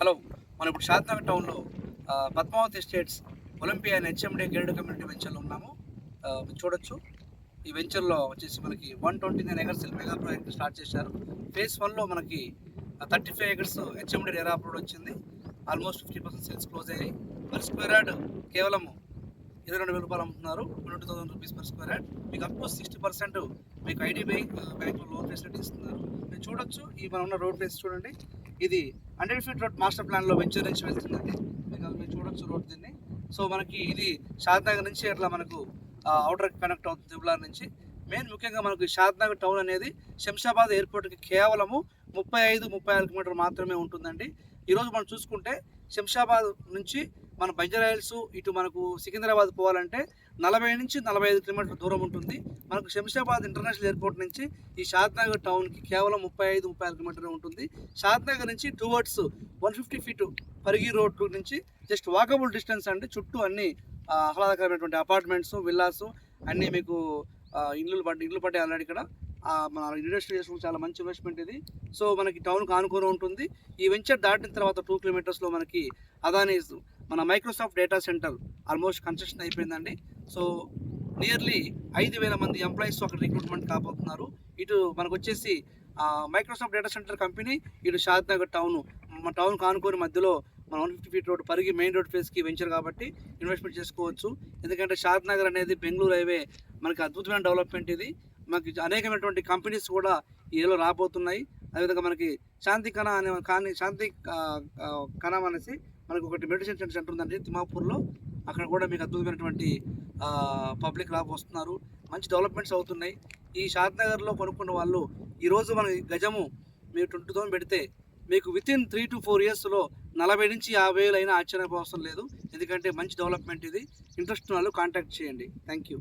Hello, మనం ఇప్పుడు షాద్నగర్ టౌన్లో Padmavati estates Olympia and HMD gated community వెంచర్లో ఉన్నాము. మీరు చూడొచ్చు, ఈ వెంచర్లో వచ్చేసి మనకి 129 ఎకర్స్ మెగా ప్రాజెక్ట్ స్టార్ట్ చేశారు. ఫేజ్ 1లో మనకి 35 ఎకర్స్ హెచ్ఎండి ఎరా అప్రూవ్ వచ్చింది. ఆల్మోస్ట్ 50% సేల్స్ క్లోజ్ అయ్యాయి. పర్ స్క్వేర్ యార్డ్ కేవలం 22,000 రూపాయలు అమ్ముతున్నారు. 22,000 రూపీస్ పర్ స్క్వేర్ యార్డ్. మీకు అప్ టు 60% మీకు ఐడిబిఐ బ్యాంక్లో లోన్ ఫెసిలిటీ ఇస్తున్నారు. మీరు చూడొచ్చు, ఈ మనం ఉన్న రోడ్ ఫేస్ చూడండి. ఇది 100 ఫీట్ రోడ్ మాస్టర్ ప్లాన్లో వెంచర్ నుంచి వెళ్తుందండి. మీరు చూడొచ్చు రోడ్ దీన్ని. సో మనకి ఇది షాద్నగర్ నుంచి అట్లా మనకు అవుటర్ కనెక్ట్ అవుతుంది త్రిబులార్ నుంచి. ముఖ్యంగా మనకు షాద్నగర్ టౌన్ అనేది శంషాబాద్ ఎయిర్పోర్ట్కి కేవలము 35-36 కిలోమీటర్లు మాత్రమే ఉంటుందండి. ఈరోజు మనం చూసుకుంటే శంషాబాద్ నుంచి మన బంజారాయిల్స్ ఇటు మనకు సికింద్రాబాద్ పోవాలంటే 40 నుంచి 45 కిలోమీటర్ల దూరం ఉంటుంది. మనకు శంషాబాద్ ఇంటర్నేషనల్ ఎయిర్పోర్ట్ నుంచి ఈ షాద్నగర్ టౌన్కి కేవలం 35-36 కిలోమీటర్లు ఉంటుంది. షాద్నగర్ నుంచి టువర్డ్స్ 150 ఫీట్ పరిగి రోడ్ నుంచి జస్ట్ వాకబుల్ డిస్టెన్స్ అండి. చుట్టూ అన్ని ఆహ్లాదకరమైనటువంటి అపార్ట్మెంట్స్, విల్లాస్ అన్నీ మీకు ఇల్లు పడ్డాయి ఆల్రెడీ ఇక్కడ. మన ఇన్వెస్ట్ చేసుకుంటే చాలా మంచి ఇన్వెస్ట్మెంట్ ఇది. సో మనకి టౌన్కి ఆనుకొని ఉంటుంది. ఈ వెంచర్ దాటిన తర్వాత 2 కిలోమీటర్స్లో మనకి అదానీస్ మన Microsoft data centre almost construction అయిపోయిందండి. సో నియర్లీ 5,000 మంది ఎంప్లాయీస్ అక్కడ రిక్రూట్మెంట్ కాబోతున్నారు. ఇటు మనకు వచ్చేసి మైక్రోసాఫ్ట్ డేటా సెంటర్ కంపెనీ, ఇటు షాద్నగర్ మన టౌన్కి ఆనుకొని మధ్యలో మన 150 feet road Parigi main road ఫేస్కి వెంచర్ కాబట్టి ఇన్వెస్ట్మెంట్ చేసుకోవచ్చు. ఎందుకంటే షాద్నగర్ అనేది బెంగళూరు హైవే మనకి అద్భుతమైన డెవలప్మెంట్ ఇది. మనకి అనేకమైనటువంటి కంపెనీస్ కూడా ఈ ఏరియాలో రాబోతున్నాయి. అదేవిధంగా మనకి శాంతి కణం అనేసి మనకు ఒకటి మెడిసిన్ సెంటర్ ఉందండి తిమ్మాపూర్లో. అక్కడ కూడా మీకు అద్భుతమైనటువంటి పబ్లిక్ వస్తున్నారు. మంచి డెవలప్మెంట్స్ అవుతున్నాయి. ఈ షాద్నగర్లో కొనుక్కున్న వాళ్ళు ఈరోజు మన గజము మీరు 20,000 పెడితే మీకు వితిన్ 3 to 4 ఇయర్స్లో 40 నుంచి 50,000 అయినా ఆశ్చర్యపోవసం లేదు. ఎందుకంటే మంచి డెవలప్మెంట్ ఇది. ఇంట్రెస్ట్ వాళ్ళు కాంటాక్ట్ చేయండి. Thank you.